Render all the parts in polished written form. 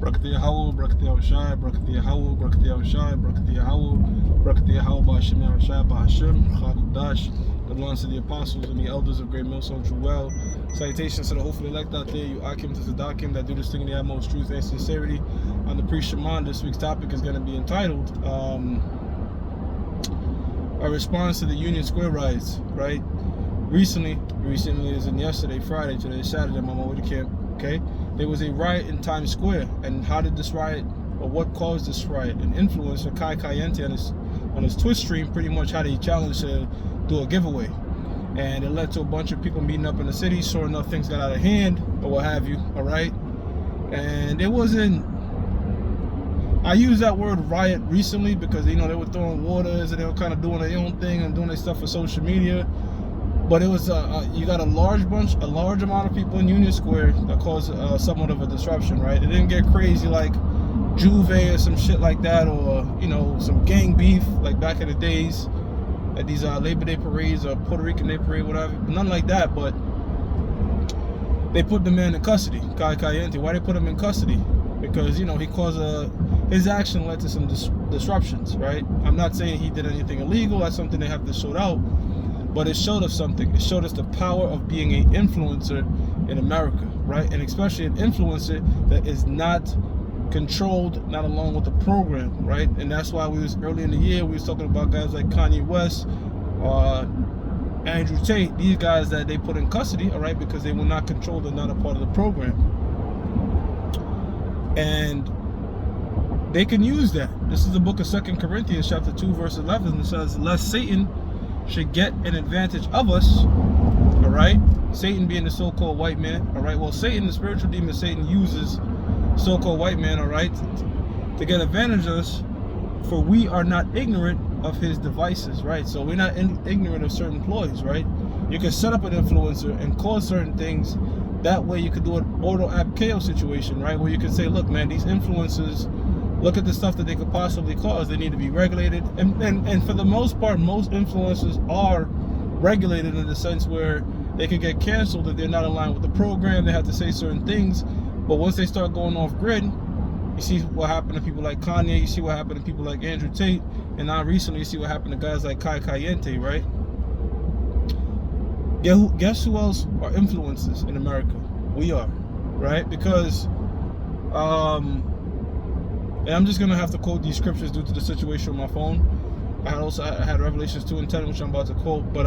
Brakati Yahweh, Brakati Yahushai, Brakati Yahweh, Brakati Yahushai, Brakati Yahweh, Brakati Yahweh, Ba'ashem Yahushai, Ba'ashem, Chakudash. It belongs to the apostles and the elders of Great Millstone True Well. Salutations to the hopefully elect out there, you Akim to Sadakim that do this thing in the utmost truth and sincerity. On the pre-Shaman, this week's topic is going to be entitled a response to the Union Square riots, right? Recently as in yesterday, Friday, today, Saturday, I'm on my way to camp, okay? There was a riot in Times Square, and how did this riot, or what caused this riot? An influencer, Kai Kayente, on his Twitch stream, pretty much had a challenge to do a giveaway. And it led to a bunch of people meeting up in the city. Sure enough, things got out of hand, or what have you, all right? And it wasn't, I used that word riot recently because, you know, they were throwing waters and they were kind of doing their own thing and doing their stuff for social media. But it was, you got a large amount of people in Union Square that caused somewhat of a disruption, right? It didn't get crazy like Juve or some shit like that, or, you know, some gang beef like back in the days at these Labor Day parades or Puerto Rican Day parade, whatever. None like that, but they put the man in custody, Kai Kayente. Why they put him in custody? Because, you know, he caused his action led to some disruptions, right? I'm not saying he did anything illegal. That's something they have to sort out. But it showed us something. It showed us the power of being an influencer in America, right? And especially an influencer that is not controlled, not along with the program, right? And that's why we was early in the year, we was talking about guys like Kanye West, Andrew Tate, these guys that they put in custody, all right, because they were not controlled and not a part of the program. And they can use that. This is the book of 2 Corinthians chapter 2 verse 11. It says, lest Satan should get an advantage of us, all right? Satan being the so-called white man, all right? Well, Satan, the spiritual demon Satan, uses so-called white man, all right, to get advantage of us, for we are not ignorant of his devices, right? So we're not ignorant of certain ploys, right? You can set up an influencer and cause certain things. That way you could do an auto ab chaos situation, right? Where you can say, look, man, these influencers, look at the stuff that they could possibly cause. They need to be regulated. And for the most part, most influencers are regulated in the sense where they could get canceled if they're not aligned with the program. They have to say certain things. But once they start going off grid, you see what happened to people like Kanye. You see what happened to people like Andrew Tate. And now recently you see what happened to guys like Kai Kayente, right? Guess who else are influencers in America? We are, right? Because, and I'm just going to have to quote these scriptures due to the situation on my phone. I had Revelations 2:10, which I'm about to quote. But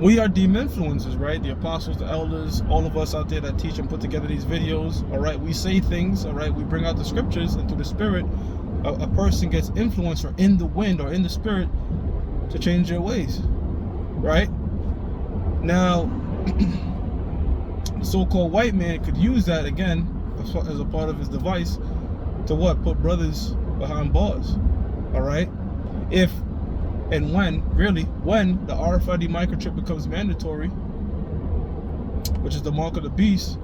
we are deemed influencers, right? The apostles, the elders, all of us out there that teach and put together these videos, all right? We say things, all right? We bring out the scriptures, and through the spirit, a person gets influenced or in the wind or in the spirit to change their ways, right? Now, the so-called white man could use that again as a part of his device to what? Put brothers behind bars, all right? If and when the RFID microchip becomes mandatory, which is the mark of the beast,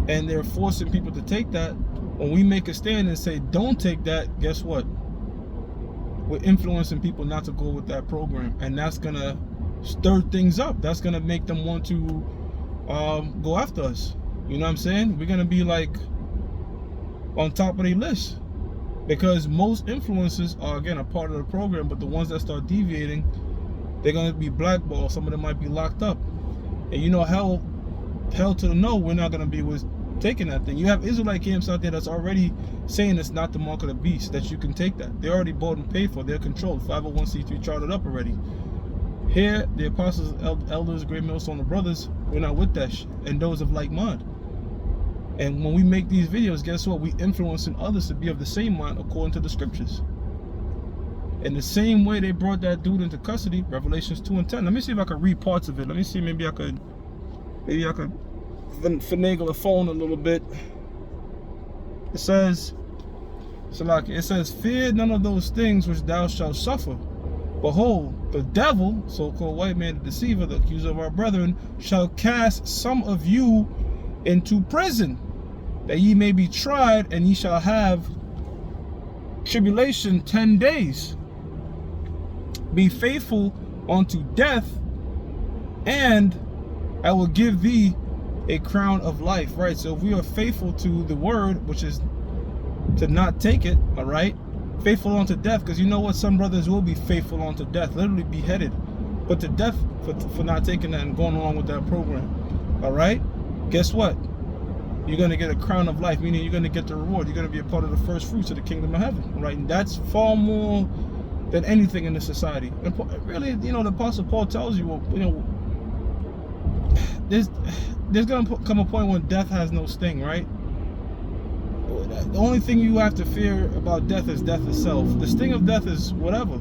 and they're forcing people to take that, when we make a stand and say don't take that, guess what? We're influencing people not to go with that program, and that's gonna stir things up. That's gonna make them want to go after us. You know what I'm saying? We're gonna be like on top of their list, because most influencers are, again, a part of the program, but the ones that start deviating, they're gonna be blackballed. Some of them might be locked up, and you know, hell to the no, we're not gonna be with taking that thing. You have Israelite camps out there that's already saying it's not the mark of the beast, that you can take that. They're already bought and paid for. They're controlled. 501c3 charted up already. Here, the apostles, elders, Great Millstone, the brothers, we're not with that shit, and those of like mind. And when we make these videos, guess what? We influencing others to be of the same mind according to the scriptures. In the same way they brought that dude into custody, Revelations 2:10. Let me see if I can read parts of it. Let me see, maybe I could finagle the phone a little bit. It says, fear none of those things which thou shalt suffer. Behold, the devil, so-called white man, the deceiver, the accuser of our brethren, shall cast some of you into prison, that ye may be tried, and ye shall have tribulation 10 days. Be faithful unto death, and I will give thee a crown of life, right? So if we are faithful to the word, which is to not take it, all right, faithful unto death, because you know what, some brothers will be faithful unto death, literally beheaded, but to death for not taking that and going along with that program, all right. Guess what? You're going to get a crown of life, meaning you're going to get the reward. You're going to be a part of the first fruits of the kingdom of heaven, right? And that's far more than anything in this society. And really, you know, the Apostle Paul tells you, you know, there's going to come a point when death has no sting, right? The only thing you have to fear about death is death itself. The sting of death is whatever,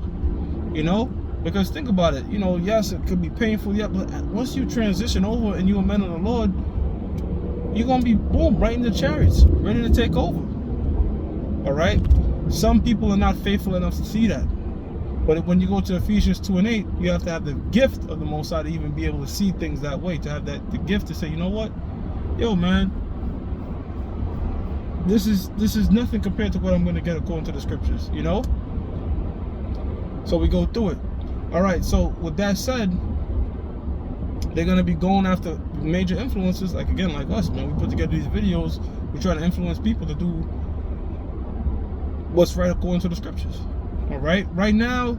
you know? Because think about it, you know, yes, it could be painful, yeah, but once you transition over and you are men of the Lord, you're going to be, boom, right in the chariots, ready to take over. All right? Some people are not faithful enough to see that. But when you go to Ephesians 2:8, you have to have the gift of the Most High to even be able to see things that way, to have the gift to say, you know what? Yo, man, this is nothing compared to what I'm going to get according to the scriptures, you know? So we go through it. All right, so with that said, they're going to be going after major influencers, like, again, like us, man. We put together these videos. We try to influence people to do what's right according to the scriptures. All right, right now,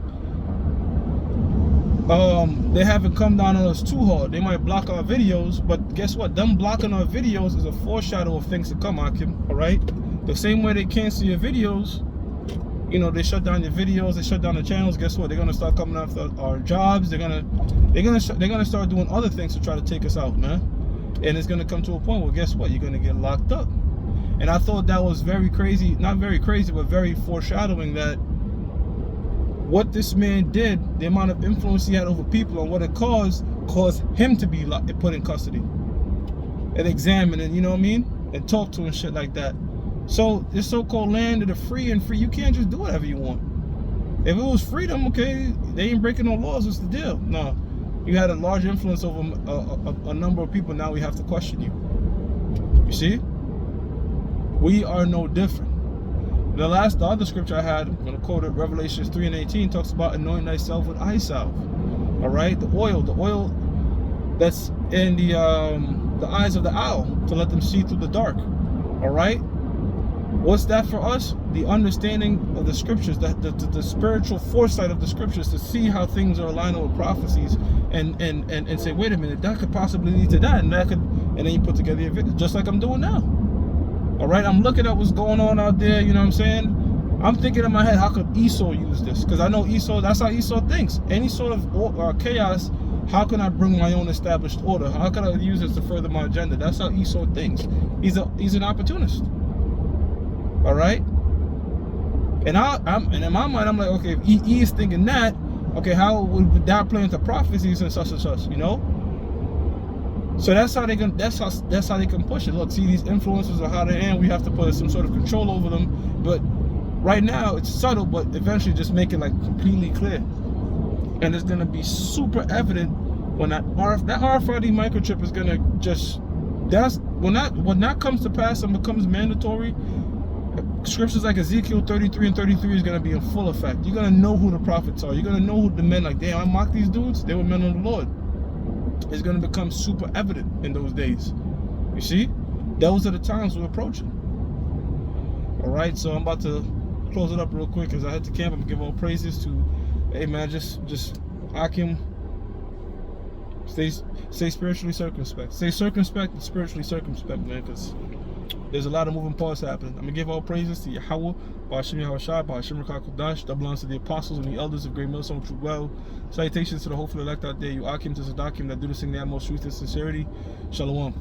they haven't come down on us too hard. They might block our videos, but guess what? Them blocking our videos is a foreshadow of things to come, Akim. All right, the same way they cancel your videos, you know, they shut down your videos, they shut down the channels. Guess what? They're gonna start coming after our jobs. They're gonna start doing other things to try to take us out, man. And it's gonna come to a point where, guess what? You're gonna get locked up. And I thought that was very crazy, not very crazy, but very foreshadowing that what this man did, the amount of influence he had over people and what it caused him to be put in custody and examined, and you know what I mean, and talked to and shit like that. So this so-called land of the free and free, you can't just do whatever you want. If it was freedom, okay, they ain't breaking no laws, what's the deal? No, you had a large influence over a number of people, now we have to question you. You see? We are no different. The other scripture I had, I'm going to quote it, Revelations 3:18, talks about anointing thyself with eye salve. All right, the oil that's in the eyes of the owl to let them see through the dark. All right, what's that for us? The understanding of the scriptures, the spiritual foresight of the scriptures, to see how things are aligned with prophecies, and say, wait a minute, that could possibly lead to that, and then you put together your video, just like I'm doing now. All right, I'm looking at what's going on out there, you know what I'm saying? I'm thinking in my head, how could Esau use this? Because I know Esau, that's how Esau thinks. Any sort of chaos, how can I bring my own established order? How can I use this to further my agenda? That's how Esau thinks. He's an opportunist. All right? And in my mind, I'm like, okay, if he is thinking that, okay, how would that play into prophecies and such, you know? So that's how they can push it. Look, see, these influencers are how they are. We have to put some sort of control over them. But right now it's subtle, but eventually just make it like completely clear. And it's gonna be super evident when that RFID microchip is gonna just when that comes to pass and becomes mandatory. Scriptures like Ezekiel 33 and 33 is gonna be in full effect. You're gonna know who the prophets are. You're gonna know who the men, like, damn, I mocked these dudes. They were men of the Lord. It's going to become super evident in those days. You see? Those are the times we're approaching. Alright, so I'm about to close it up real quick as I head to camp. I'm going to give all praises to, hey man, just Akim. Stay spiritually circumspect. Stay circumspect and spiritually circumspect, man, because there's a lot of moving parts happening. I'm going to give all praises to Yahweh, Ba'ashim Yahushua, Ba'ashim Rakah Kodash, double honors to the apostles and the elders of Great Millstone True Well. Salutations to the hopeful elect out there, you Akim to Sadakim that do this thing in the utmost truth and sincerity. Shalom.